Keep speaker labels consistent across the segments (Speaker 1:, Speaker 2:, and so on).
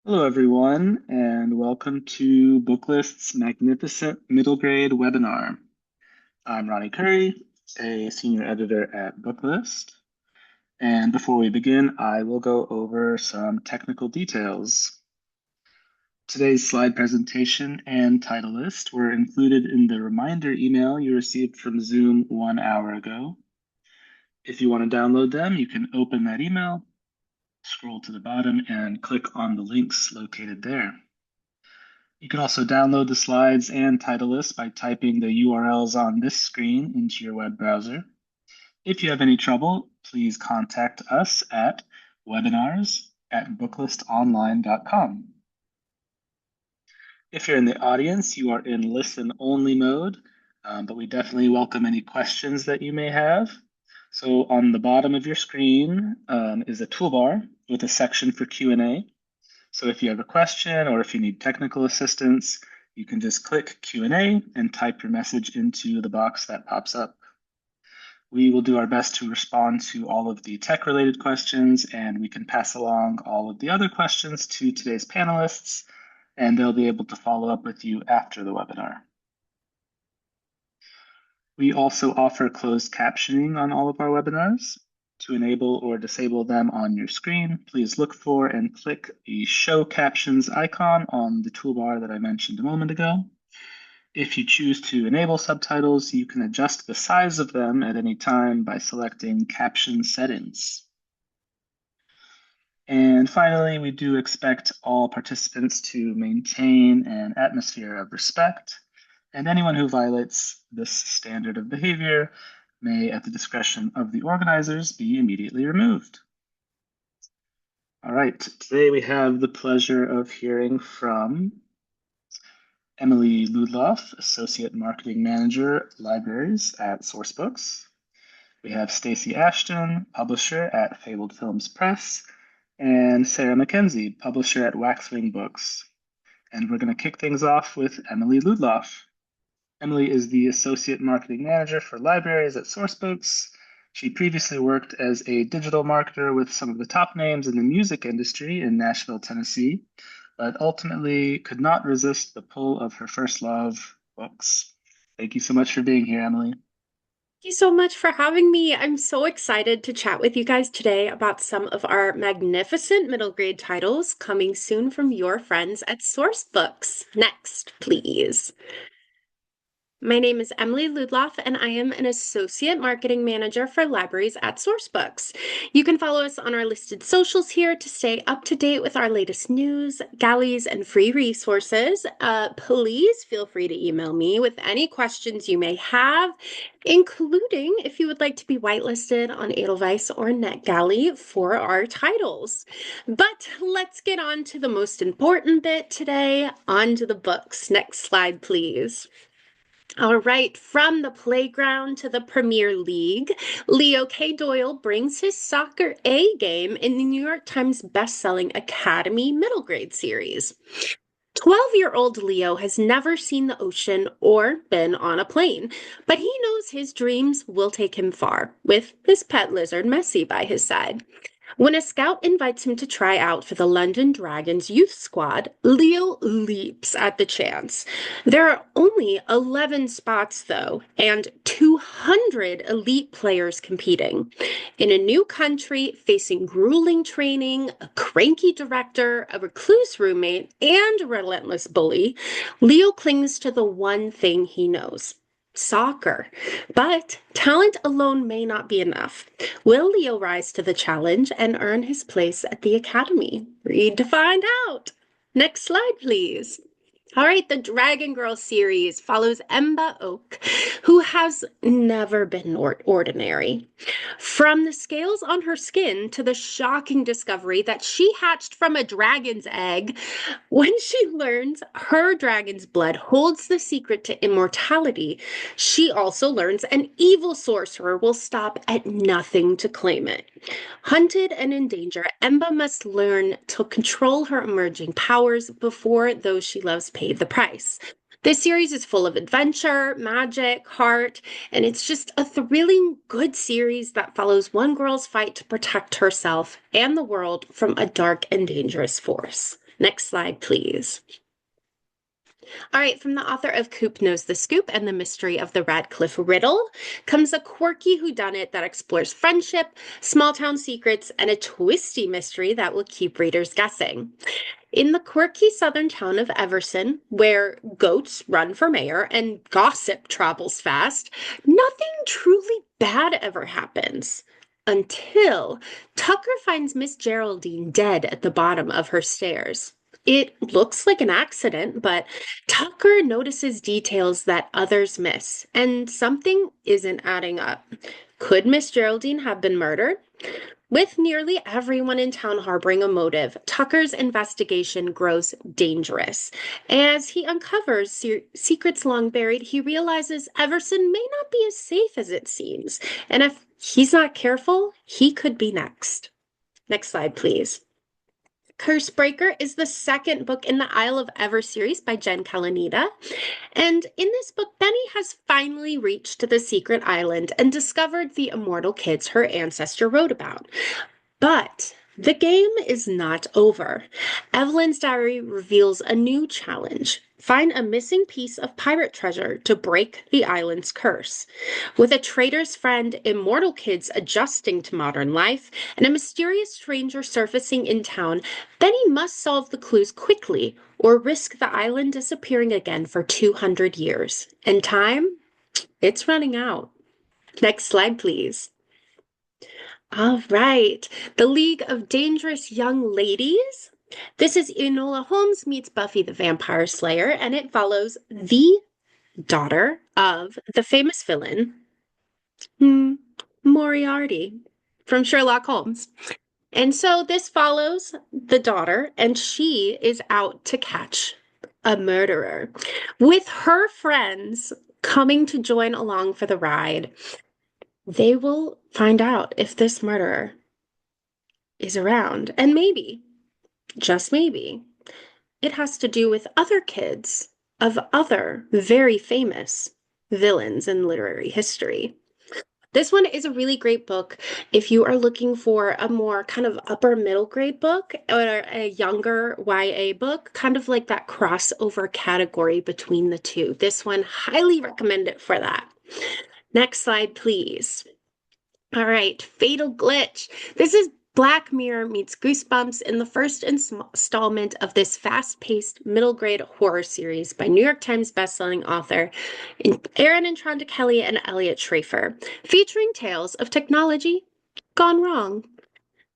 Speaker 1: Hello, everyone, and welcome to Booklist's magnificent middle grade webinar. I'm Ronnie Curry, a senior editor at Booklist. And before we begin, I will go over some technical details. Today's slide presentation and title list were included in the reminder email you received from Zoom 1 hour ago. If you want to download them, you can open that email, scroll to the bottom, and click on the links located there. You can also download the slides and title list by typing the URLs on this screen into your web browser. If you have any trouble, please contact us at webinars@booklistonline.com. If you're in the audience, you are in listen-only mode, but we definitely welcome any questions that you may have. So on the bottom of your screen is a toolbar with a section for Q&A. So if you have a question or if you need technical assistance, you can just click Q&A and type your message into the box that pops up. We will do our best to respond to all of the tech-related questions, and we can pass along all of the other questions to today's panelists, and they'll be able to follow up with you after the webinar. We also offer closed captioning on all of our webinars. To enable or disable them on your screen, please look for and click the Show Captions icon on the toolbar that I mentioned a moment ago. If you choose to enable subtitles, you can adjust the size of them at any time by selecting Caption Settings. And finally, we do expect all participants to maintain an atmosphere of respect, and anyone who violates this standard of behavior may, at the discretion of the organizers, be immediately removed. All right, today we have the pleasure of hearing from Emily Ludloff, Associate Marketing Manager, Libraries at Sourcebooks. We have Stacy Ashton, Publisher at Fabled Films Press, and Sarah McKenzie, Publisher at Waxwing Books. And we're going to kick things off with Emily Ludloff. Emily is the Associate Marketing Manager for Libraries at Sourcebooks. She previously worked as a digital marketer with some of the top names in the music industry in Nashville, Tennessee, but ultimately could not resist the pull of her first love, books. Thank you so much for being here, Emily.
Speaker 2: Thank you so much for having me. I'm so excited to chat with you guys today about some of our magnificent middle grade titles coming soon from your friends at Sourcebooks. Next, please. My name is Emily Ludloff, and I am an Associate Marketing Manager for Libraries at Sourcebooks. You can follow us on our listed socials here to stay up to date with our latest news, galleys, and free resources. Please feel free to email me with any questions you may have, including if you would like to be whitelisted on Edelweiss or NetGalley for our titles. But let's get on to the most important bit today, on to the books. Next slide, please. All right, from the playground to the Premier League, Leo K. Doyle brings his soccer A game in the New York Times bestselling Academy middle grade series. 12-year-old Leo has never seen the ocean or been on a plane, but he knows his dreams will take him far, with his pet lizard Messi by his side. When a scout invites him to try out for the London Dragons youth squad, Leo leaps at the chance. There are only 11 spots, though, and 200 elite players competing. In a new country, facing grueling training, a cranky director, a recluse roommate, and a relentless bully, Leo clings to the one thing he knows: soccer. But talent alone may not be enough. Will Leo rise to the challenge and earn his place at the academy? Read to find out. Next slide, please. All right, the Dragon Girl series follows Emba Oak, who has never been ordinary. From the scales on her skin to the shocking discovery that she hatched from a dragon's egg, when she learns her dragon's blood holds the secret to immortality, she also learns an evil sorcerer will stop at nothing to claim it. Hunted and in danger, Emba must learn to control her emerging powers before those she loves pay the price. This series is full of adventure, magic, heart, and it's just a thrilling, good series that follows one girl's fight to protect herself and the world from a dark and dangerous force. Next slide, please. All right, from the author of Coop Knows the Scoop and the Mystery of the Radcliffe Riddle comes a quirky whodunit that explores friendship, small town secrets, and a twisty mystery that will keep readers guessing. In the quirky southern town of Everson, where goats run for mayor and gossip travels fast, nothing truly bad ever happens. Until Tucker finds Miss Geraldine dead at the bottom of her stairs. It looks like an accident, but Tucker notices details that others miss, and something isn't adding up. Could Miss Geraldine have been murdered? With nearly everyone in town harboring a motive, Tucker's investigation grows dangerous. As he uncovers secrets long buried, he realizes Everson may not be as safe as it seems. And if he's not careful, he could be next. Next slide, please. Cursebreaker is the second book in the Isle of Ever series by Jen Kalanita. And in this book, Benny has finally reached the secret island and discovered the immortal kids her ancestor wrote about. But the game is not over. Evelyn's diary reveals a new challenge. Find a missing piece of pirate treasure to break the island's curse. With a traitor's friend, immortal kids adjusting to modern life, and a mysterious stranger surfacing in town, Benny must solve the clues quickly or risk the island disappearing again for 200 years. And time? It's running out. Next slide, please. All right. The League of Dangerous Young Ladies. This is Enola Holmes meets Buffy the Vampire Slayer, and it follows the daughter of the famous villain, Moriarty, from Sherlock Holmes. And so this follows the daughter, and she is out to catch a murderer, with her friends coming to join along for the ride. They will find out if this murderer is around. And maybe, just maybe, it has to do with other kids of other very famous villains in literary history. This one is a really great book if you are looking for a more kind of upper middle grade book or a younger YA book, kind of like that crossover category between the two. This one, highly recommend it for that. Next slide, please. All right, Fatal Glitch. This is Black Mirror meets Goosebumps in the first installment of this fast-paced middle-grade horror series by New York Times bestselling author Erin Intronda Kelly and Elliot Schrafer, featuring tales of technology gone wrong.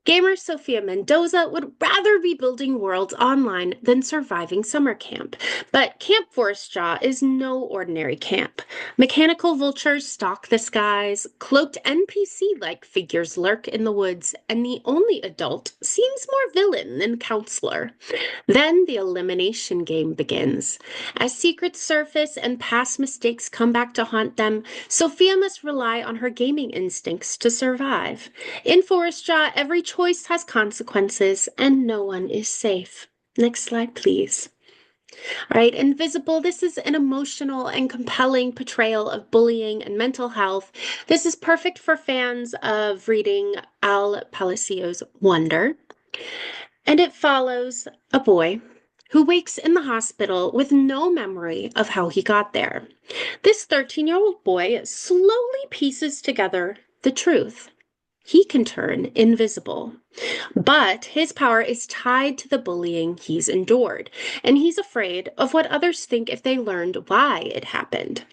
Speaker 2: Gamer Sophia Mendoza would rather be building worlds online than surviving summer camp. But Camp Forestjaw is no ordinary camp. Mechanical vultures stalk the skies, cloaked NPC-like figures lurk in the woods, and the only adult seems more villain than counselor. Then the elimination game begins. As secrets surface and past mistakes come back to haunt them, Sophia must rely on her gaming instincts to survive. In Forestjaw, every choice has consequences, and no one is safe. Next slide, please. All right, Invisible. This is an emotional and compelling portrayal of bullying and mental health. This is perfect for fans of reading Al Palicio's Wonder. And it follows a boy who wakes in the hospital with no memory of how he got there. This 13-year-old boy slowly pieces together the truth. He can turn invisible. But his power is tied to the bullying he's endured, and he's afraid of what others think if they learned why it happened.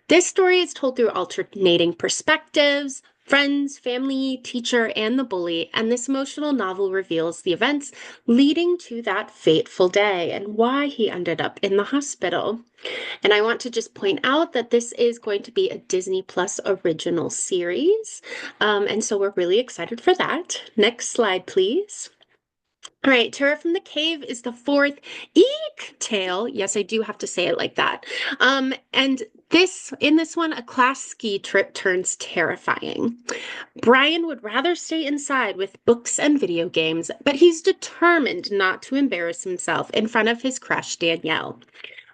Speaker 2: This story is told through alternating perspectives, friends, family, teacher, and the bully, and this emotional novel reveals the events leading to that fateful day and why he ended up in the hospital. And I want to just point out that this is going to be a Disney Plus original series, and so we're really excited for that. Next slide, please. All right, Terror from the Cave is the fourth Eek tale. Yes, I do have to say it like that. And in this one, a class ski trip turns terrifying. Brian would rather stay inside with books and video games, but he's determined not to embarrass himself in front of his crush, Danielle.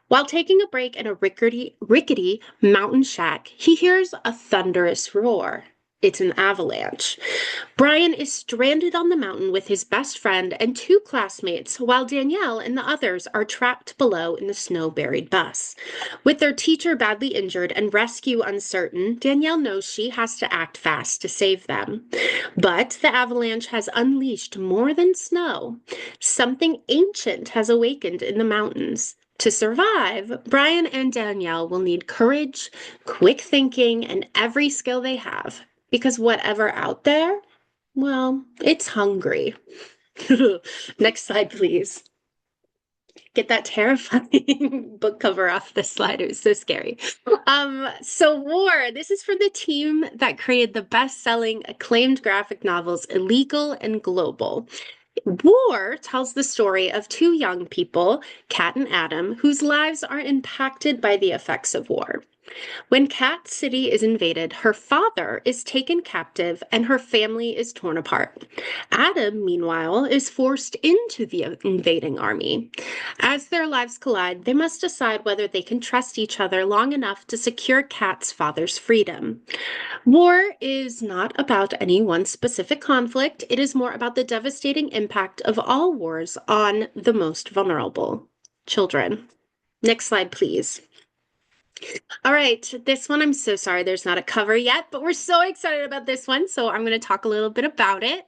Speaker 2: While taking a break in a rickety mountain shack, he hears a thunderous roar. It's an avalanche. Brian is stranded on the mountain with his best friend and two classmates, while Danielle and the others are trapped below in the snow-buried bus. With their teacher badly injured and rescue uncertain, Danielle knows she has to act fast to save them. But the avalanche has unleashed more than snow. Something ancient has awakened in the mountains. To survive, Brian and Danielle will need courage, quick thinking, and every skill they have. Because whatever out there, well, it's hungry. Next slide, please. Get that terrifying book cover off the slide. It was so scary. So War, this is for the team that created the best-selling acclaimed graphic novels Illegal and Global. War tells the story of two young people, Kat and Adam, whose lives are impacted by the effects of war. When Cat City is invaded, her father is taken captive and her family is torn apart. Adam, meanwhile, is forced into the invading army. As their lives collide, they must decide whether they can trust each other long enough to secure Cat's father's freedom. War is not about any one specific conflict. It is more about the devastating impact of all wars on the most vulnerable, children. Next slide, please. All right, this one, I'm so sorry there's not a cover yet, but we're so excited about this one, so I'm going to talk a little bit about it.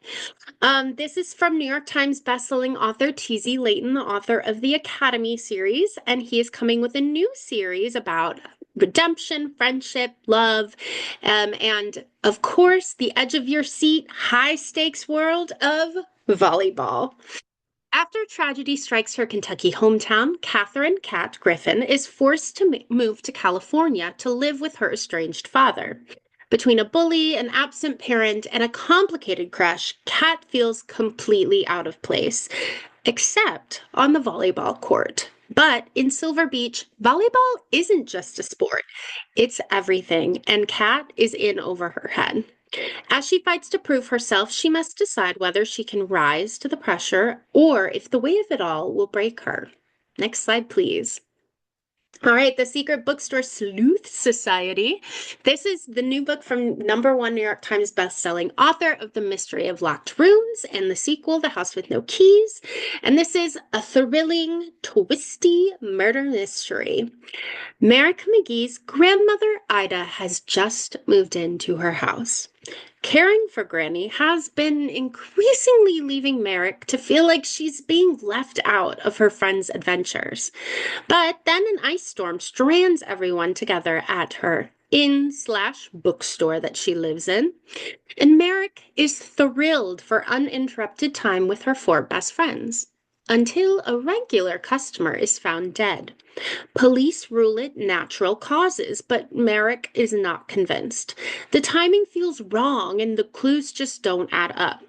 Speaker 2: This is from New York Times bestselling author T.Z. Layton, the author of the Academy series, and he is coming with a new series about redemption, friendship, love, and of course, the edge of your seat, high stakes world of volleyball. After tragedy strikes her Kentucky hometown, Catherine Cat Griffin is forced to move to California to live with her estranged father. Between a bully, an absent parent, and a complicated crush, Cat feels completely out of place, except on the volleyball court. But in Silver Beach, volleyball isn't just a sport, it's everything, and Cat is in over her head. As she fights to prove herself, she must decide whether she can rise to the pressure or if the weight of it all will break her. Next slide, please. All right, The Secret Bookstore Sleuth Society. This is the new book from #1 New York Times bestselling author of The Mystery of Locked Rooms and the sequel, The House with No Keys. And this is a thrilling, twisty murder mystery. Merrick McGee's grandmother, Ida, has just moved into her house. Caring for Granny has been increasingly leaving Merrick to feel like she's being left out of her friends' adventures. But then an ice storm strands everyone together at her inn/bookstore that she lives in, and Merrick is thrilled for uninterrupted time with her four best friends, until a regular customer is found dead. Police rule it natural causes, but Merrick is not convinced. The timing feels wrong and the clues just don't add up.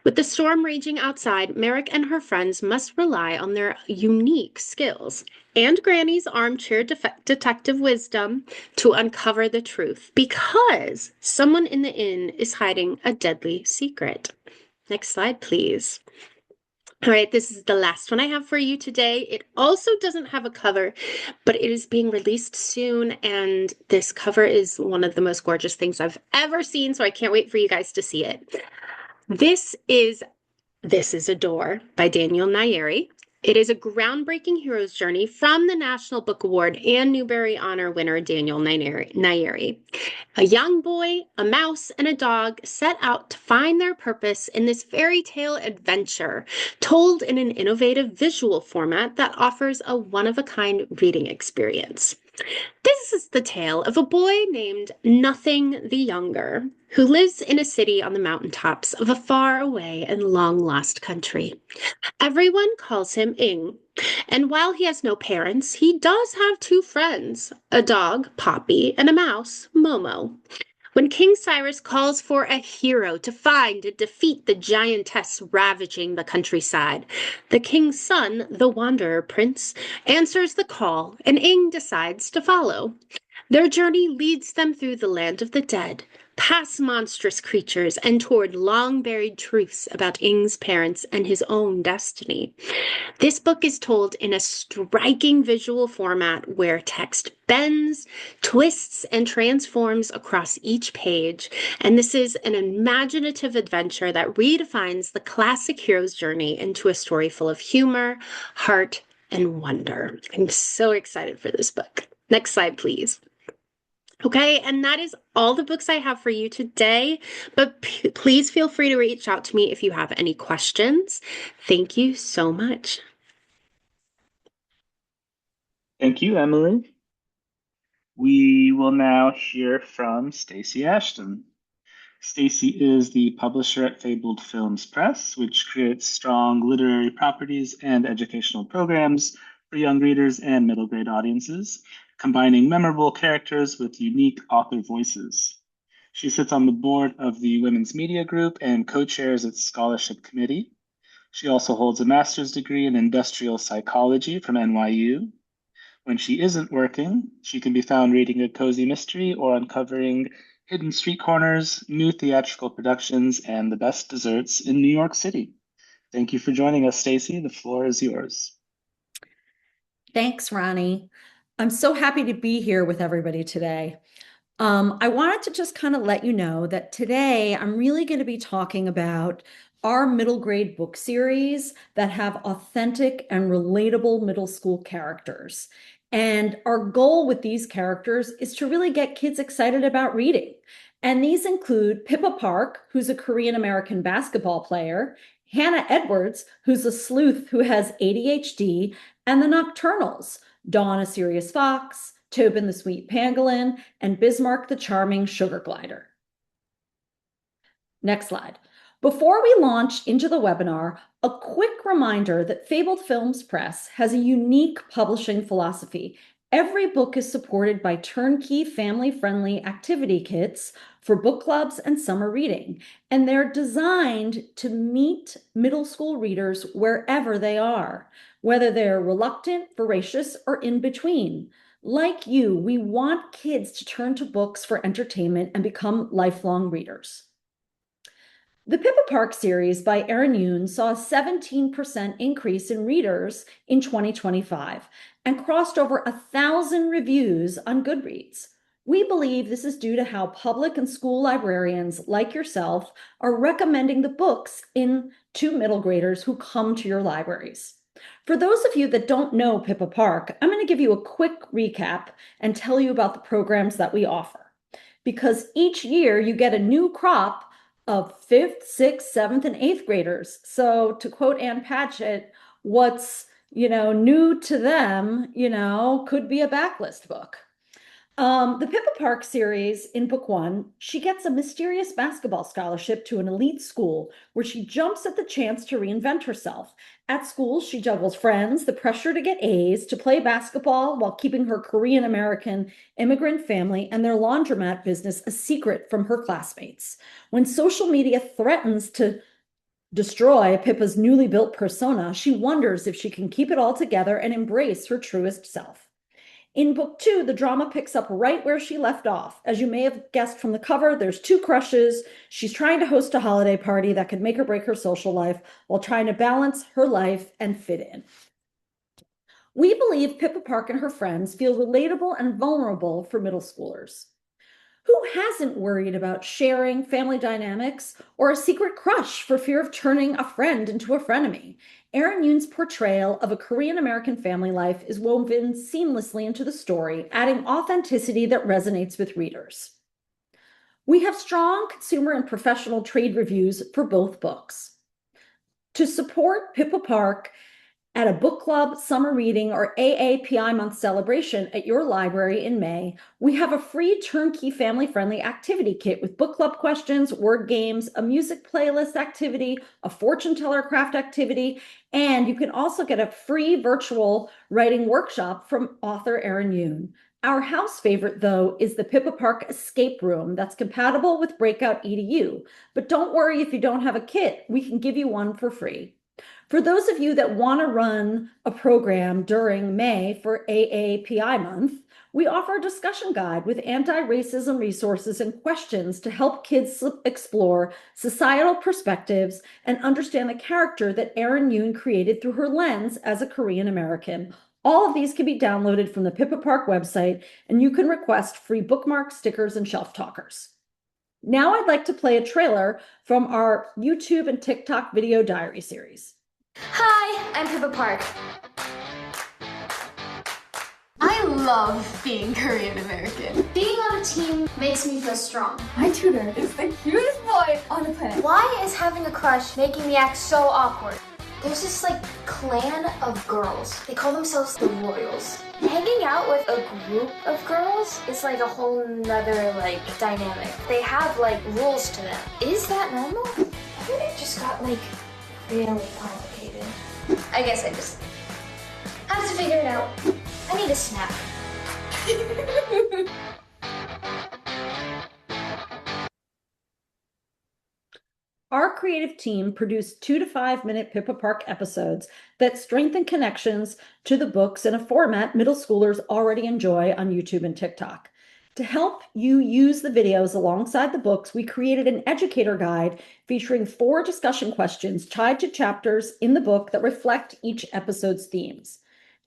Speaker 2: With the storm raging outside, Merrick and her friends must rely on their unique skills and Granny's armchair detective wisdom to uncover the truth, because someone in the inn is hiding a deadly secret. Next slide, please. All right, this is the last one I have for you today. It also doesn't have a cover, but it is being released soon, and this cover is one of the most gorgeous things I've ever seen, so I can't wait for you guys to see it. This is A Door by Daniel Nayeri. It is a groundbreaking hero's journey from the National Book Award and Newbery Honor winner Daniel Nayeri. A young boy, a mouse, and a dog set out to find their purpose in this fairy tale adventure, told in an innovative visual format that offers a one-of-a-kind reading experience. This is the tale of a boy named Nothing the Younger, who lives in a city on the mountaintops of a far-away and long-lost country. Everyone calls him Ing, and while he has no parents, he does have two friends, a dog, Poppy, and a mouse, Momo. When King Cyrus calls for a hero to find and defeat the giantess ravaging the countryside, the king's son, the Wanderer Prince, answers the call, and Ing decides to follow. Their journey leads them through the land of the dead, past monstrous creatures and toward long buried truths about Ing's parents and his own destiny. This book is told in a striking visual format where text bends, twists, and transforms across each page. And this is an imaginative adventure that redefines the classic hero's journey into a story full of humor, heart, and wonder. I'm so excited for this book. Next slide, please. Okay, and that is all the books I have for you today, but please feel free to reach out to me if you have any questions. Thank you so much.
Speaker 1: Thank you, Emily. We will now hear from Stacey Ashton. Stacey is the publisher at Fabled Films Press, which creates strong literary properties and educational programs for young readers and middle grade audiences, combining memorable characters with unique author voices. She sits on the board of the Women's Media Group and co-chairs its scholarship committee. She also holds a master's degree in industrial psychology from NYU. When she isn't working, she can be found reading a cozy mystery or uncovering hidden street corners, new theatrical productions, and the best desserts in New York City. Thank you for joining us, Stacey. The floor is yours.
Speaker 3: Thanks, Ronnie. I'm so happy to be here with everybody today. I wanted to just kind of let you know that today I'm really going to be talking about our middle grade book series that have authentic and relatable middle school characters. And our goal with these characters is to really get kids excited about reading. And these include Pippa Park, who's a Korean American basketball player, Hannah Edwards, who's a sleuth who has ADHD, and the Nocturnals, Dawn, a serious fox, Tobin the sweet pangolin, and Bismarck the charming sugar glider. Next slide. Before we launch into the webinar, a quick reminder that Fabled Films Press has a unique publishing philosophy. Every book is supported by turnkey family-friendly activity kits for book clubs and summer reading, and they're designed to meet middle school readers wherever they are, whether they're reluctant, voracious, or in between. Like you, we want kids to turn to books for entertainment and become lifelong readers. The Pippa Park series by Erin Yoon saw a 17% increase in readers in 2025 and crossed over 1,000 reviews on Goodreads. We believe this is due to how public and school librarians like yourself are recommending the books to middle graders who come to your libraries. For those of you that don't know Pippa Park, I'm going to give you a quick recap and tell you about the programs that we offer. Because each year you get a new crop of 5th, 6th, 7th, and 8th graders. So to quote Ann Patchett, what's, new to them, could be a backlist book. The Pippa Park series in book 1, she gets a mysterious basketball scholarship to an elite school where she jumps at the chance to reinvent herself. At school, she juggles friends, the pressure to get A's, to play basketball while keeping her Korean American immigrant family and their laundromat business a secret from her classmates. When social media threatens to destroy Pippa's newly built persona, she wonders if she can keep it all together and embrace her truest self. In book 2, the drama picks up right where she left off. As you may have guessed from the cover, there's 2 crushes. She's trying to host a holiday party that could make or break her social life while trying to balance her life and fit in. We believe Pippa Park and her friends feel relatable and vulnerable for middle schoolers. Who hasn't worried about sharing family dynamics or a secret crush for fear of turning a friend into a frenemy? Erin Yoon's portrayal of a Korean American family life is woven seamlessly into the story, adding authenticity that resonates with readers. We have strong consumer and professional trade reviews for both books. To support Pippa Park at a book club, summer reading, or AAPI month celebration at your library in May, we have a free turnkey family-friendly activity kit with book club questions, word games, a music playlist activity, a fortune teller craft activity, and you can also get a free virtual writing workshop from author Erin Yoon. Our house favorite, though, is the Pippa Park Escape Room that's compatible with Breakout EDU. But don't worry if you don't have a kit, we can give you one for free. For those of you that want to run a program during May for AAPI month, We offer a discussion guide with anti-racism resources and questions to help kids explore societal perspectives and understand the character that Erin Yoon created through her lens as a Korean American. All of these can be downloaded from the Pippa Park website, and you can request free bookmarks, stickers, and shelf talkers. Now I'd like to play a trailer from our YouTube and TikTok video diary series.
Speaker 4: Hi, I'm Pippa Park. I love being Korean American. Being on a team makes me feel strong.
Speaker 5: My tutor is the cutest boy on the planet.
Speaker 4: Why is having a crush making me act so awkward? There's this clan of girls. They call themselves the Royals. Hanging out with a group of girls is a whole nother dynamic. They have rules to them. Is that normal? I think it just got really complicated. I guess I just have to figure it out. I need a snack.
Speaker 3: Our creative team produced 2 to 5 minute Pippa Park episodes that strengthen connections to the books in a format middle schoolers already enjoy on YouTube and TikTok. To help you use the videos alongside the books, we created an educator guide featuring 4 discussion questions tied to chapters in the book that reflect each episode's themes.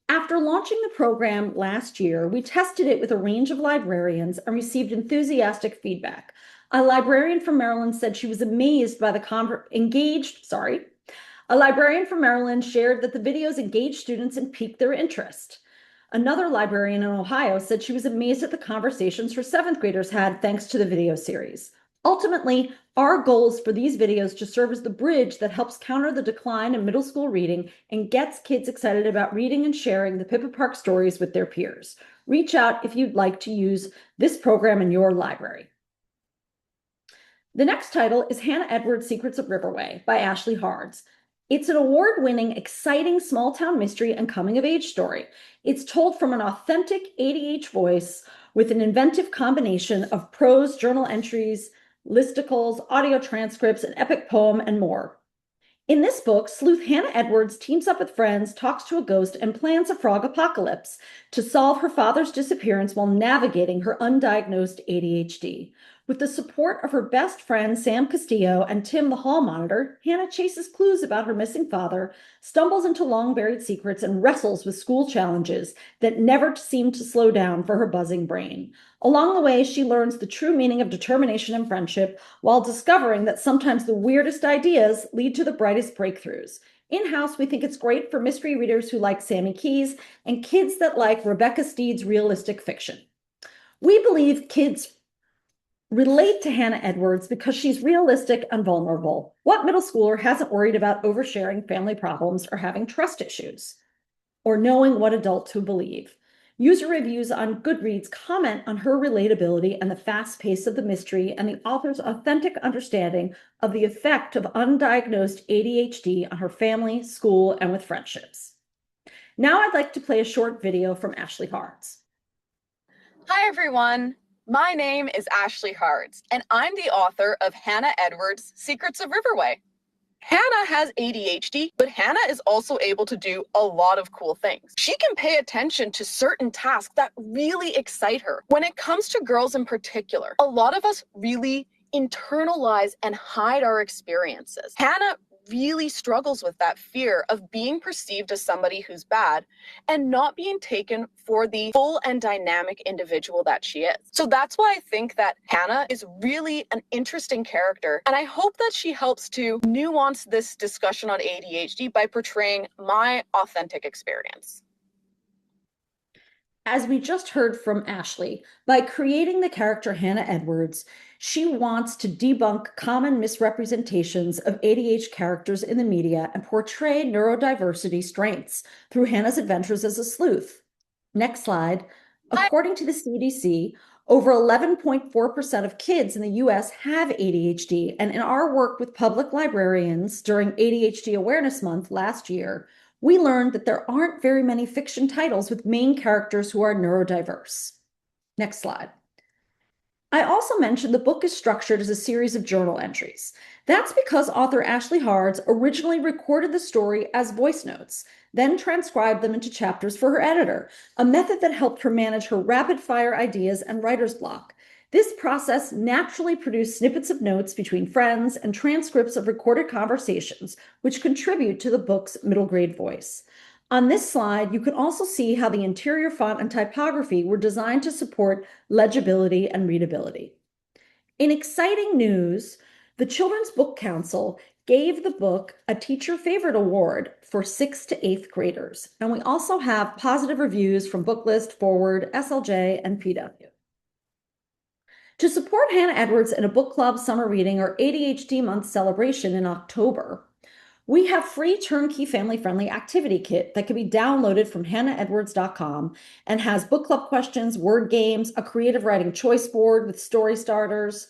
Speaker 3: After launching the program last year, we tested it with a range of librarians and received enthusiastic feedback. A librarian from Maryland said she was amazed by the A librarian from Maryland shared that the videos engaged students and piqued their interest. Another librarian in Ohio said she was amazed at the conversations her 7th graders had thanks to the video series. Ultimately, our goal is for these videos to serve as the bridge that helps counter the decline in middle school reading and gets kids excited about reading and sharing the Pippa Park stories with their peers. Reach out if you'd like to use this program in your library. The next title is Hannah Edwards' Secrets of Riverway by Ashley Hards. It's an award-winning, exciting small-town mystery and coming-of-age story. It's told from an authentic ADH voice with an inventive combination of prose, journal entries, listicles, audio transcripts, an epic poem, and more. In this book, sleuth Hannah Edwards teams up with friends, talks to a ghost, and plans a frog apocalypse to solve her father's disappearance while navigating her undiagnosed ADHD. With the support of her best friend, Sam Castillo, and Tim, the hall monitor, Hannah chases clues about her missing father, stumbles into long-buried secrets, and wrestles with school challenges that never seem to slow down for her buzzing brain. Along the way, she learns the true meaning of determination and friendship, while discovering that sometimes the weirdest ideas lead to the brightest breakthroughs. In-house, we think it's great for mystery readers who like Sammy Keys and kids that like Rebecca Steed's realistic fiction. We believe kids relate to Hannah Edwards because she's realistic and vulnerable. What middle schooler hasn't worried about oversharing family problems or having trust issues, or knowing what adults who believe? User reviews on Goodreads comment on her relatability and the fast pace of the mystery and the author's authentic understanding of the effect of undiagnosed ADHD on her family, school, and with friendships. Now I'd like to play a short video from Ashley Hards.
Speaker 6: Hi, everyone. My name is Ashley Hards, and I'm the author of Hannah Edwards' Secrets of Riverway. Hannah has ADHD, but Hannah is also able to do a lot of cool things. She can pay attention to certain tasks that really excite her. When it comes to girls in particular, a lot of us really internalize and hide our experiences. Hannah really struggles with that fear of being perceived as somebody who's bad and not being taken for the full and dynamic individual that she is. So that's why I think that Hannah is really an interesting character, and I hope that she helps to nuance this discussion on ADHD by portraying my authentic experience.
Speaker 3: As we just heard from Ashley, by creating the character Hannah Edwards, she wants to debunk common misrepresentations of ADHD characters in the media and portray neurodiversity strengths through Hannah's adventures as a sleuth. Next slide. According to the CDC, over 11.4% of kids in the US have ADHD, and in our work with public librarians during ADHD Awareness Month last year, we learned that there aren't very many fiction titles with main characters who are neurodiverse. Next slide. I also mentioned the book is structured as a series of journal entries. That's because author Ashley Hards originally recorded the story as voice notes, then transcribed them into chapters for her editor, a method that helped her manage her rapid-fire ideas and writer's block. This process naturally produced snippets of notes between friends and transcripts of recorded conversations, which contribute to the book's middle grade voice. On this slide, you can also see how the interior font and typography were designed to support legibility and readability. In exciting news, the Children's Book Council gave the book a Teacher Favorite Award for 6th to 8th graders. And we also have positive reviews from Booklist, Forward, SLJ, and PW. To support Hannah Edwards in a book club summer reading or ADHD month celebration in October, we have free turnkey family-friendly activity kit that can be downloaded from hannahedwards.com and has book club questions, word games, a creative writing choice board with story starters,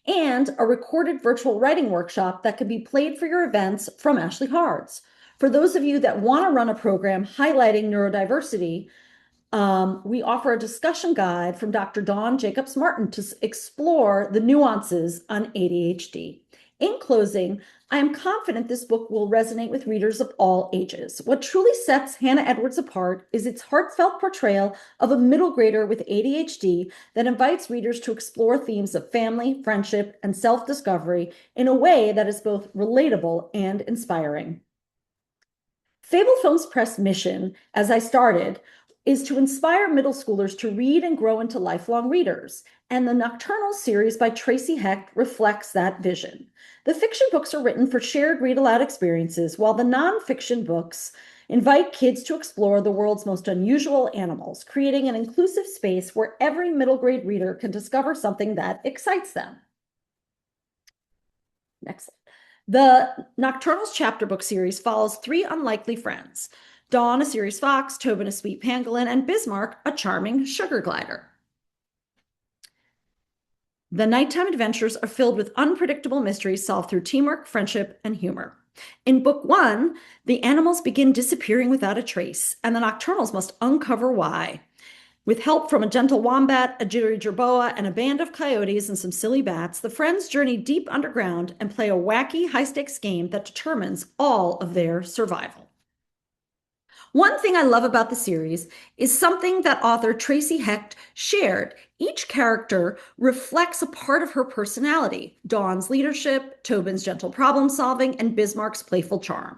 Speaker 3: and a recorded virtual writing workshop that can be played for your events from Ashley Hards. For those of you that want to run a program highlighting neurodiversity, we offer a discussion guide from Dr. Dawn Jacobs Martin to explore the nuances on ADHD. In closing, I am confident this book will resonate with readers of all ages. What truly sets Hannah Edwards apart is its heartfelt portrayal of a middle grader with ADHD that invites readers to explore themes of family, friendship, and self-discovery in a way that is both relatable and inspiring. Fabled Films Press mission, as I started, is to inspire middle schoolers to read and grow into lifelong readers, and the Nocturnal series by Tracy Hecht reflects that vision. The fiction books are written for shared read-aloud experiences, while the nonfiction books invite kids to explore the world's most unusual animals, creating an inclusive space where every middle grade reader can discover something that excites them. Next slide. The Nocturnals chapter book series follows 3 unlikely friends: Dawn, a serious fox; Tobin, a sweet pangolin; and Bismarck, a charming sugar glider. The nighttime adventures are filled with unpredictable mysteries solved through teamwork, friendship, and humor. In book 1, the animals begin disappearing without a trace, and the Nocturnals must uncover why. With help from a gentle wombat, a jittery jerboa, and a band of coyotes and some silly bats, the friends journey deep underground and play a wacky, high-stakes game that determines all of their survival. One thing I love about the series is something that author Tracy Hecht shared. Each character reflects a part of her personality: Dawn's leadership, Tobin's gentle problem solving, and Bismarck's playful charm.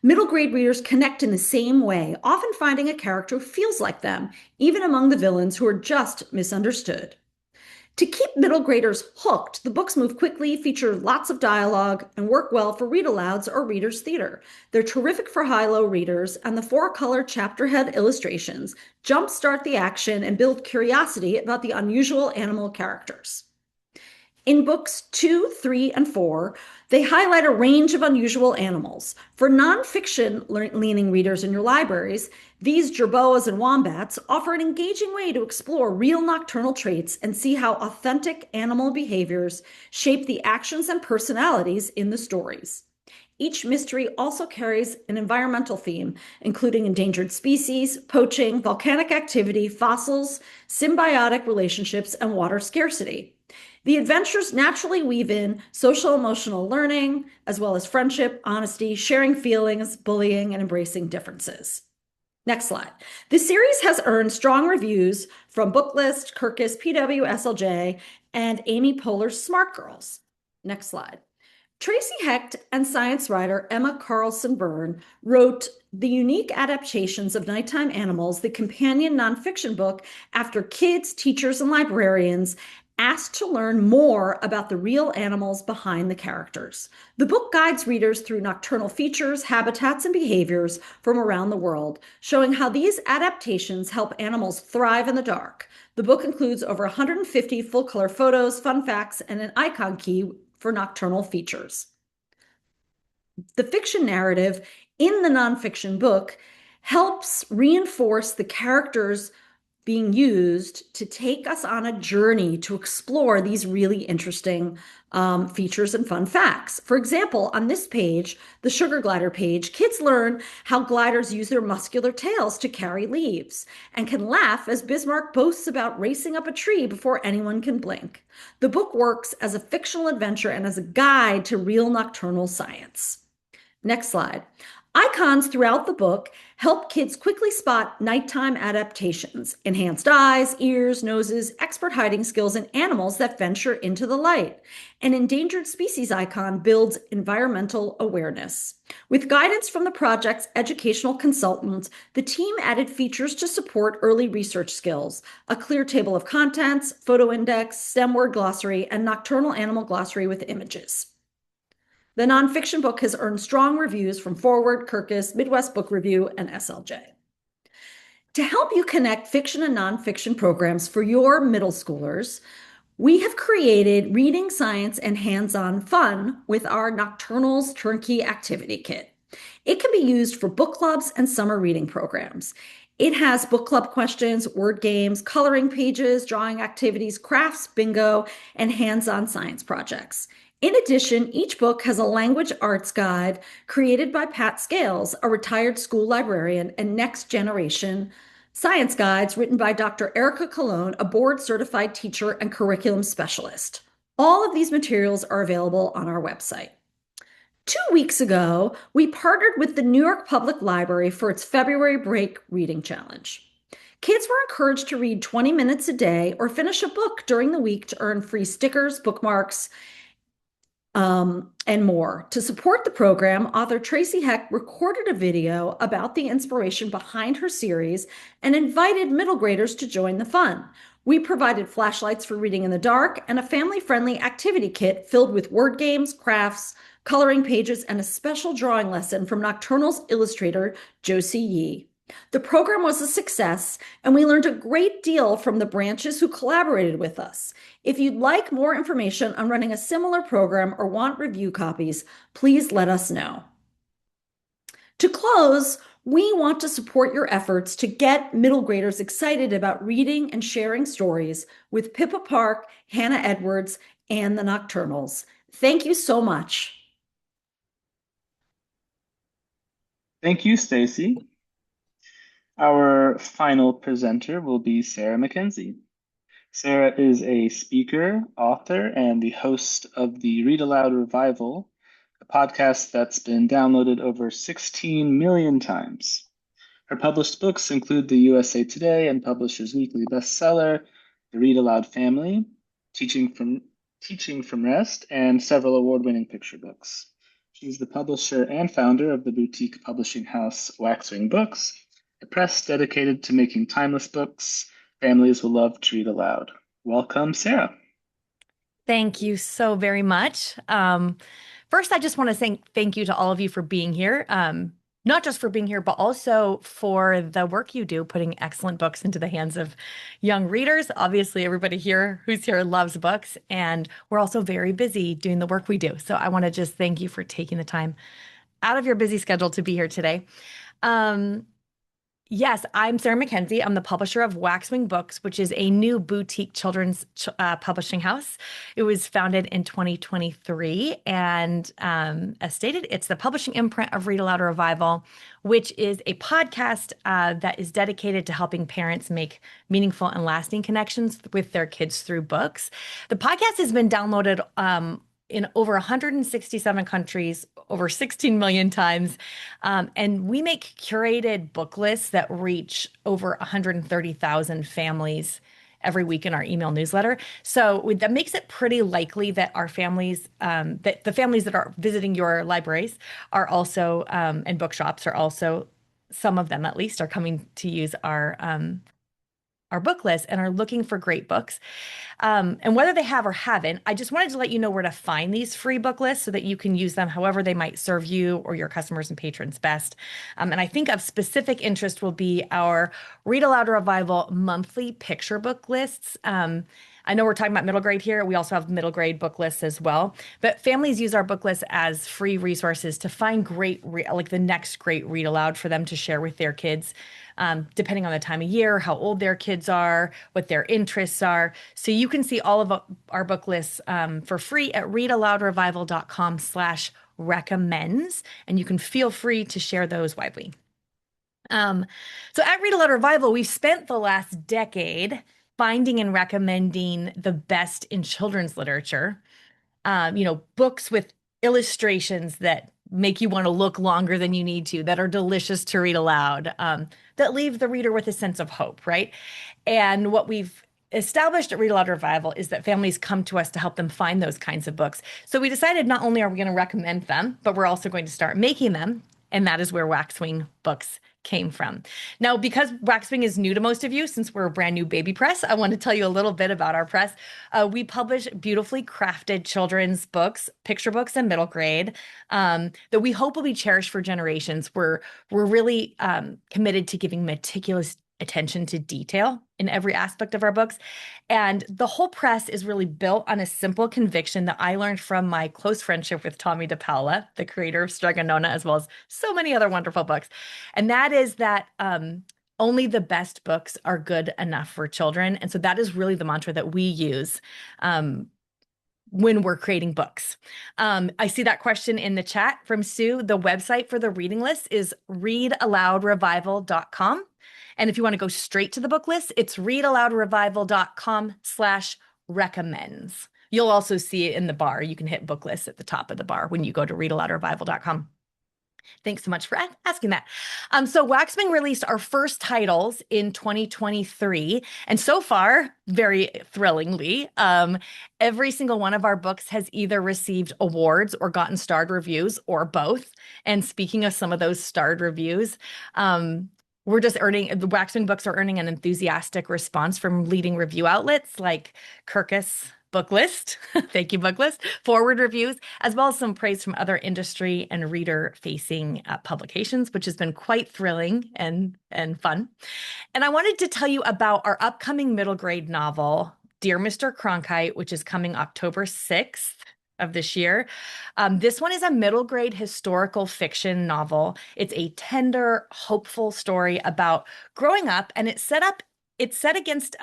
Speaker 3: Middle grade readers connect in the same way, often finding a character who feels like them, even among the villains who are just misunderstood. To keep middle graders hooked, the books move quickly, feature lots of dialogue, and work well for read-alouds or readers' theater. They're terrific for high-low readers, and the 4-color chapter head illustrations jumpstart the action and build curiosity about the unusual animal characters. In books 2, 3, and 4, they highlight a range of unusual animals. For nonfiction-leaning readers in your libraries, these jerboas and wombats offer an engaging way to explore real nocturnal traits and see how authentic animal behaviors shape the actions and personalities in the stories. Each mystery also carries an environmental theme, including endangered species, poaching, volcanic activity, fossils, symbiotic relationships, and water scarcity. The adventures naturally weave in social emotional learning, as well as friendship, honesty, sharing feelings, bullying, and embracing differences. Next slide. The series has earned strong reviews from Booklist, Kirkus, PW, SLJ, and Amy Poehler's Smart Girls. Next slide. Tracy Hecht and science writer Emma Carlson Byrne wrote the unique adaptations of Nighttime Animals, the companion nonfiction book, after kids, teachers, and librarians asked to learn more about the real animals behind the characters. The book guides readers through nocturnal features, habitats, and behaviors from around the world, showing how these adaptations help animals thrive in the dark. The book includes over 150 full-color photos, fun facts, and an icon key for nocturnal features. The fiction narrative in the nonfiction book helps reinforce the characters' being used to take us on a journey to explore these really interesting features and fun facts. For example, on this page, the sugar glider page, kids learn how gliders use their muscular tails to carry leaves and can laugh as Bismarck boasts about racing up a tree before anyone can blink. The book works as a fictional adventure and as a guide to real nocturnal science. Next slide. Icons throughout the book help kids quickly spot nighttime adaptations, enhanced eyes, ears, noses, expert hiding skills, and animals that venture into the light. An endangered species icon builds environmental awareness. With guidance from the project's educational consultant, the team added features to support early research skills, a clear table of contents, photo index, STEM word glossary, and nocturnal animal glossary with images. The nonfiction book has earned strong reviews from Forward, Kirkus, Midwest Book Review, and SLJ. To help you connect fiction and nonfiction programs for your middle schoolers, we have created reading, science, and hands-on fun with our Nocturnals Turnkey Activity Kit. It can be used for book clubs and summer reading programs. It has book club questions, word games, coloring pages, drawing activities, crafts, bingo, and hands-on science projects. In addition, each book has a language arts guide created by Pat Scales, a retired school librarian, and next generation science guides written by Dr. Erica Colon, a board-certified teacher and curriculum specialist. All of these materials are available on our website. 2 weeks ago, we partnered with the New York Public Library for its February Break Reading Challenge. Kids were encouraged to read 20 minutes a day or finish a book during the week to earn free stickers, bookmarks, and more. To support the program, author Tracy Heck recorded a video about the inspiration behind her series and invited middle graders to join the fun. We provided flashlights for reading in the dark and a family-friendly activity kit filled with word games, crafts, coloring pages, and a special drawing lesson from Nocturnal's illustrator, Josie Yee. The program was a success, and we learned a great deal from the branches who collaborated with us. If you'd like more information on running a similar program or want review copies, please let us know. To close, we want to support your efforts to get middle graders excited about reading and sharing stories with Pippa Park, Hannah Edwards, and the Nocturnals. Thank you so much.
Speaker 1: Thank you, Stacy. Our final presenter will be Sarah Mackenzie. Sarah is a speaker, author, and the host of the Read Aloud Revival, a podcast that's been downloaded over 16 million times. Her published books include the USA Today and Publishers Weekly bestseller, The Read Aloud Family, Teaching from Rest, and several award-winning picture books. She's the publisher and founder of the boutique publishing house Waxwing Books, a press dedicated to making timeless books families will love to read aloud. Welcome, Sarah.
Speaker 7: Thank you so very much. First, I just want to say thank you to all of you for being here. Not just for being here, but also for the work you do, putting excellent books into the hands of young readers. Obviously, everybody who's here loves books, and we're also very busy doing the work we do. So I want to just thank you for taking the time out of your busy schedule to be here today. Yes, I'm Sarah Mackenzie. I'm the publisher of Waxwing Books, which is a new boutique children's publishing house. It was founded in 2023. And as stated, it's the publishing imprint of Read Aloud Revival, which is a podcast that is dedicated to helping parents make meaningful and lasting connections with their kids through books. The podcast has been downloaded in over 167 countries, over 16 million times. And we make curated book lists that reach over 130,000 families every week in our email newsletter. So that makes it pretty likely that our families, that the families that are visiting your libraries are also, and bookshops are also, some of them at least, are coming to use our book list and are looking for great books. And whether they have or haven't, I just wanted to let you know where to find these free book lists so that you can use them however they might serve you or your customers and patrons best. And I think of specific interest will be our Read Aloud Revival monthly picture book lists. I I know we're talking about middle grade here. We also have middle grade book lists as well. But families use our book lists as free resources to find like the next great read aloud for them to share with their kids, depending on the time of year, how old their kids are, what their interests are. So you can see all of our book lists for free at readaloudrevival.com/recommends, and you can feel free to share those widely. So at Read Aloud Revival, we've spent the last decade finding and recommending the best in children's literature, books with illustrations that make you want to look longer than you need to, that are delicious to read aloud, that leave the reader with a sense of hope, right? And what we've established at Read Aloud Revival is that families come to us to help them find those kinds of books. So we decided not only are we going to recommend them, but we're also going to start making them. And that is where Waxwing Books came from. Now, because Waxwing is new to most of you, since we're a brand new baby press, I want to tell you a little bit about our press. We publish beautifully crafted children's books, picture books in middle grade, that we hope will be cherished for generations. We're really committed to giving meticulous attention to detail in every aspect of our books. And the whole press is really built on a simple conviction that I learned from my close friendship with Tommy DePaola, the creator of Stregonona, as well as so many other wonderful books. And that is that only the best books are good enough for children. And so that is really the mantra that we use when we're creating books. I see that question in the chat from Sue. The website for the reading list is readaloudrevival.com. And if you want to go straight to the book list, it's readaloudrevival.com/recommends. You'll also see it in the bar. You can hit book list at the top of the bar when you go to readaloudrevival.com. Thanks so much for asking that. So Waxwing released our first titles in 2023. And so far, very thrillingly, every single one of our books has either received awards or gotten starred reviews or both. And speaking of some of those starred reviews, the Waxwing books are earning an enthusiastic response from leading review outlets like Kirkus, Booklist, thank you, Booklist, Forward Reviews, as well as some praise from other industry and reader-facing publications, which has been quite thrilling and fun. And I wanted to tell you about our upcoming middle grade novel, Dear Mr. Cronkite, which is coming October 6th of this year. This one is a middle grade historical fiction novel. It's a tender, hopeful story about growing up, and it's set against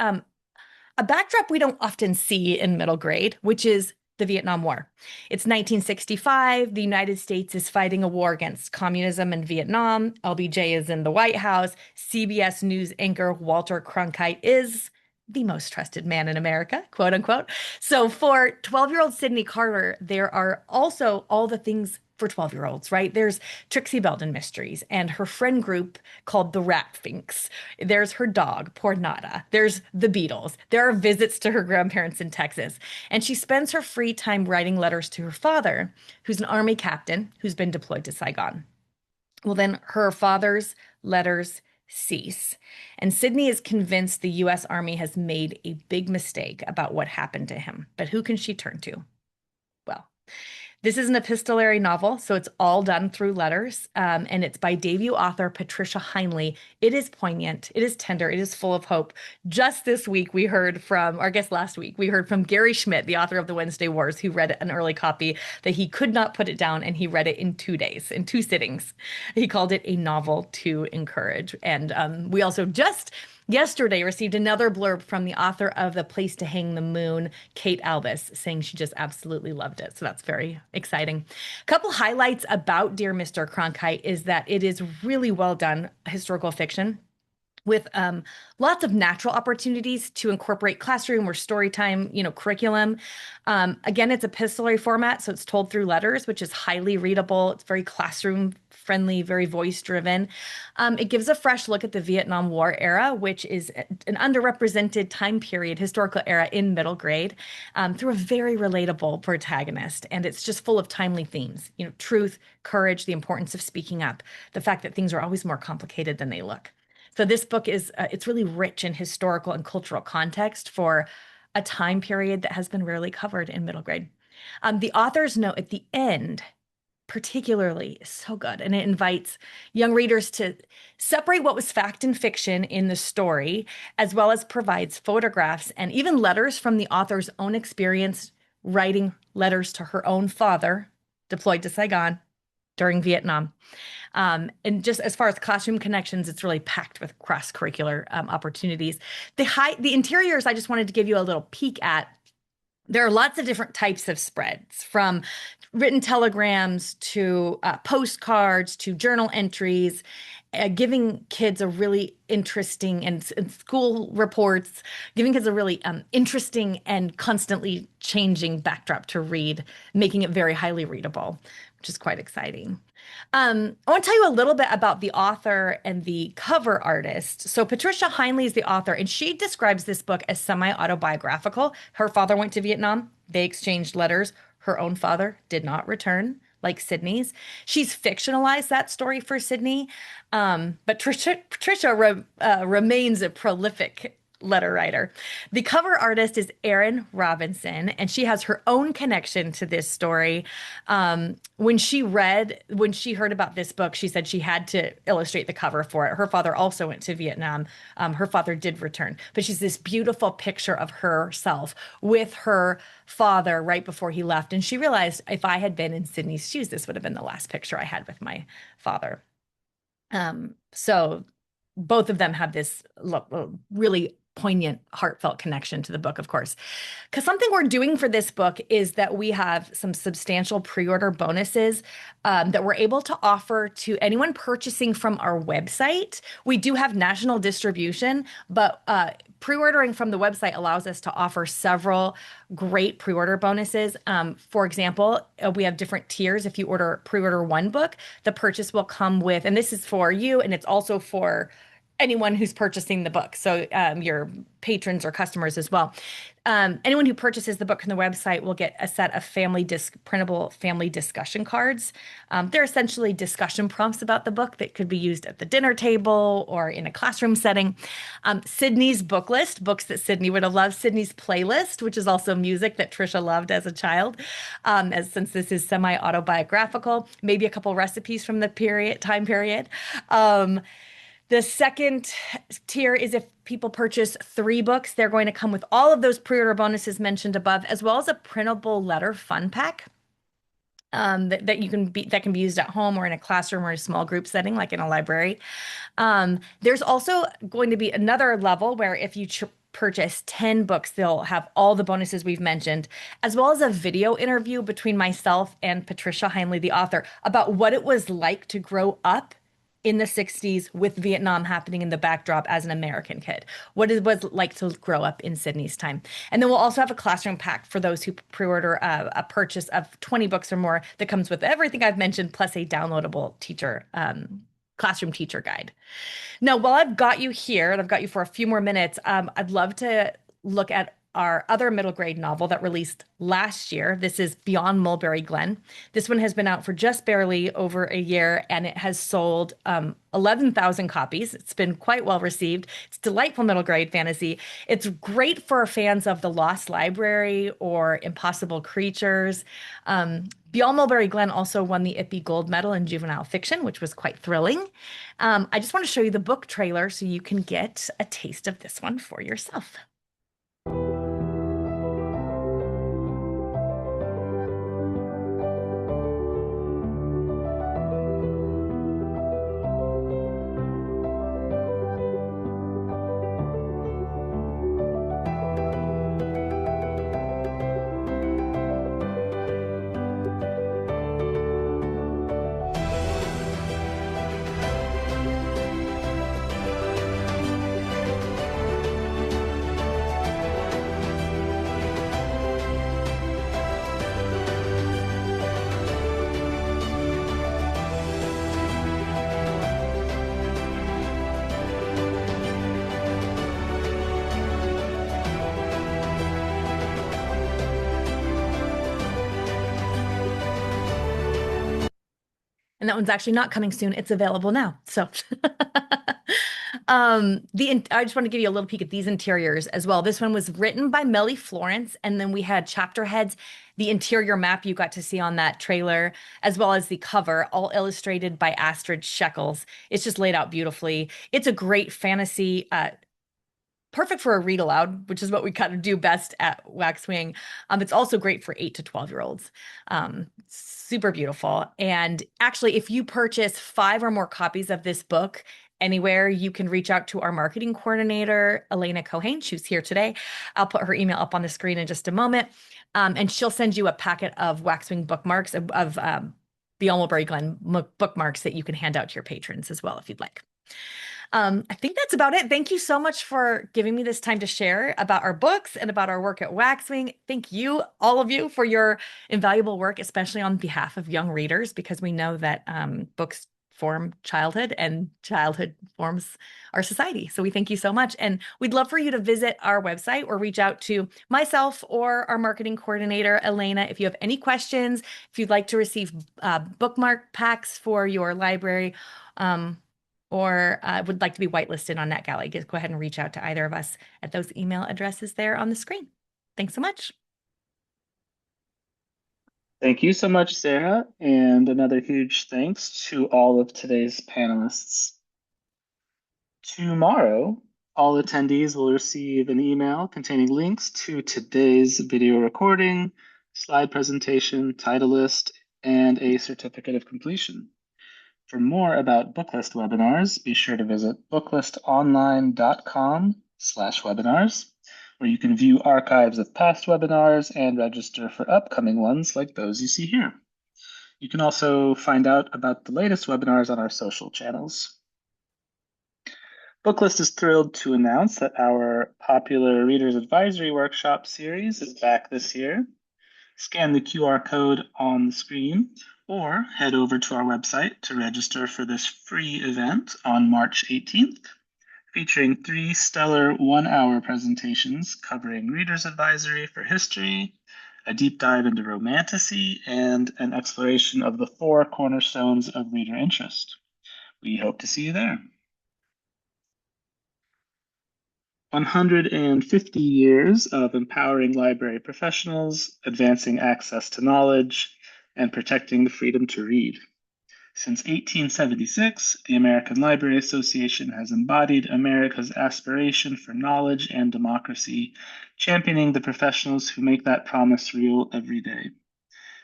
Speaker 7: a backdrop we don't often see in middle grade, which is the Vietnam War. It's 1965. The United States is fighting a war against communism in Vietnam. LBJ is in the White House. CBS News anchor Walter Cronkite is the most trusted man in America, quote unquote. So for 12-year-old Sydney Carter, there are also all the things for 12-year-olds, right? There's Trixie Belden Mysteries and her friend group called the Ratfinks. There's her dog, poor Nada. There's the Beatles. There are visits to her grandparents in Texas. And she spends her free time writing letters to her father, who's an Army captain who's been deployed to Saigon. Well, then her father's letters cease. And Sydney is convinced the U.S. Army has made a big mistake about what happened to him. But who can she turn to? Well, this is an epistolary novel, so it's all done through letters, and it's by debut author Patricia Heinley. It is poignant, it is tender, it is full of hope. Just this week, last week, we heard from Gary Schmidt, the author of The Wednesday Wars, who read an early copy that he could not put it down, and he read it in 2 days, in 2 sittings. He called it a novel to encourage. And we also just yesterday received another blurb from the author of The Place to Hang the Moon, Kate Albus, saying she just absolutely loved it. So that's very exciting. A couple highlights about Dear Mr. Cronkite is that it is really well done historical fiction with lots of natural opportunities to incorporate classroom or story time, curriculum. Again, it's epistolary format, so it's told through letters, which is highly readable. It's very classroom friendly, very voice driven. It gives a fresh look at the Vietnam War era, which is an underrepresented time period, historical era in middle grade, through a very relatable protagonist. And it's just full of timely themes, truth, courage, the importance of speaking up, the fact that things are always more complicated than they look. So this book is, it's really rich in historical and cultural context for a time period that has been rarely covered in middle grade. The author's note at the end particularly is so good. And it invites young readers to separate what was fact and fiction in the story, as well as provides photographs and even letters from the author's own experience writing letters to her own father, deployed to Saigon during Vietnam. And just as far as classroom connections, it's really packed with cross-curricular opportunities. The interiors, I just wanted to give you a little peek at. There are lots of different types of spreads, from written telegrams to postcards to journal entries, giving kids a really interesting, and school reports, giving kids a really interesting and constantly changing backdrop to read, making it very highly readable, which is quite exciting. I want to tell you a little bit about the author and the cover artist. So Patricia Heinley is the author, and she describes this book as semi-autobiographical. Her father went to Vietnam. They exchanged letters. Her own father did not return, like Sydney's. She's fictionalized that story for Sydney, but Patricia remains a prolific letter writer. The cover artist is Erin Robinson, and she has her own connection to this story. When she heard about this book, she said she had to illustrate the cover for it. Her father also went to Vietnam. Her father did return, but she's this beautiful picture of herself with her father right before he left. And she realized, if I had been in Sydney's shoes, this would have been the last picture I had with my father. So both of them have this really poignant, heartfelt connection to the book, of course. Because something we're doing for this book is that we have some substantial pre-order bonuses that we're able to offer to anyone purchasing from our website. We do have national distribution, but pre-ordering from the website allows us to offer several great pre-order bonuses. For example, we have different tiers. If you pre-order one book, the purchase will come with, and this is for you, and it's also for anyone who's purchasing the book, so your patrons or customers as well. Anyone who purchases the book on the website will get a set of printable family discussion cards. They're essentially discussion prompts about the book that could be used at the dinner table or in a classroom setting. Sydney's Booklist, books that Sydney would have loved. Sydney's Playlist, which is also music that Trisha loved as a child, since this is semi-autobiographical. Maybe a couple recipes from the time period. The second tier is if people purchase 3 books, they're going to come with all of those pre-order bonuses mentioned above, as well as a printable letter fun pack that can be used at home or in a classroom or a small group setting, like in a library. There's also going to be another level where if you purchase 10 books, they'll have all the bonuses we've mentioned, as well as a video interview between myself and Patricia Heinley, the author, about what it was like to grow up in the 60s with Vietnam happening in the backdrop as an American kid. What it was like to grow up in Sydney's time. And then we'll also have a classroom pack for those who pre-order a purchase of 20 books or more that comes with everything I've mentioned, plus a downloadable classroom teacher guide. Now, while I've got you here, and I've got you for a few more minutes, I'd love to look at our other middle grade novel that released last year. This is Beyond Mulberry Glen. This one has been out for just barely over a year, and it has sold 11,000 copies. It's been quite well received. It's delightful middle grade fantasy. It's great for fans of The Lost Library or Impossible Creatures. Beyond Mulberry Glen also won the Ippy Gold Medal in juvenile fiction, which was quite thrilling. I just want to show you the book trailer so you can get a taste of this one for yourself. And that one's actually not coming soon. It's available now. So I just want to give you a little peek at these interiors as well. This one was written by Melly Florence, and then we had chapter heads, the interior map you got to see on that trailer, as well as the cover, all illustrated by Astrid Shekels. It's just laid out beautifully. It's a great fantasy, perfect for a read aloud, which is what we kind of do best at Waxwing. It's also great for 8 to 12-year-olds. Super beautiful. And actually, if you purchase 5 or more copies of this book anywhere, you can reach out to our marketing coordinator, Elena Cohane. She's here today. I'll put her email up on the screen in just a moment. And she'll send you a packet of Waxwing bookmarks of Beyond Mulberry Glen bookmarks that you can hand out to your patrons as well if you'd like. I think that's about it. Thank you so much for giving me this time to share about our books and about our work at Waxwing. Thank you, all of you, for your invaluable work, especially on behalf of young readers, because we know that books form childhood and childhood forms our society. So we thank you so much. And we'd love for you to visit our website or reach out to myself or our marketing coordinator, Elena, if you have any questions, if you'd like to receive bookmark packs for your library, or would like to be whitelisted on NetGalley, just go ahead and reach out to either of us at those email addresses there on the screen. Thanks so much.
Speaker 1: Thank you so much, Sarah, and another huge thanks to all of today's panelists. Tomorrow, all attendees will receive an email containing links to today's video recording, slide presentation, title list, and a certificate of completion. For more about Booklist webinars, be sure to visit booklistonline.com/webinars, where you can view archives of past webinars and register for upcoming ones like those you see here. You can also find out about the latest webinars on our social channels. Booklist is thrilled to announce that our popular Reader's Advisory Workshop series is back this year. Scan the QR code on the screen or head over to our website to register for this free event on March 18th, featuring 3 stellar 1-hour presentations covering Reader's Advisory for history, a deep dive into romantasy, and an exploration of the 4 cornerstones of reader interest. We hope to see you there. 150 years of empowering library professionals, advancing access to knowledge, and protecting the freedom to read. Since 1876, the American Library Association has embodied America's aspiration for knowledge and democracy, championing the professionals who make that promise real every day.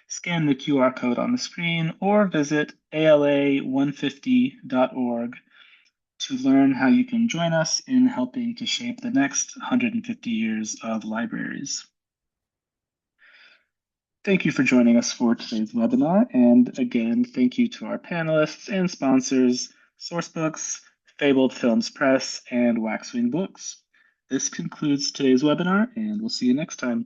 Speaker 1: Scan the QR code on the screen or visit ala150.org to learn how you can join us in helping to shape the next 150 years of libraries. Thank you for joining us for today's webinar, and again, thank you to our panelists and sponsors, Sourcebooks, Fabled Films Press, and Waxwing Books. This concludes today's webinar, and we'll see you next time.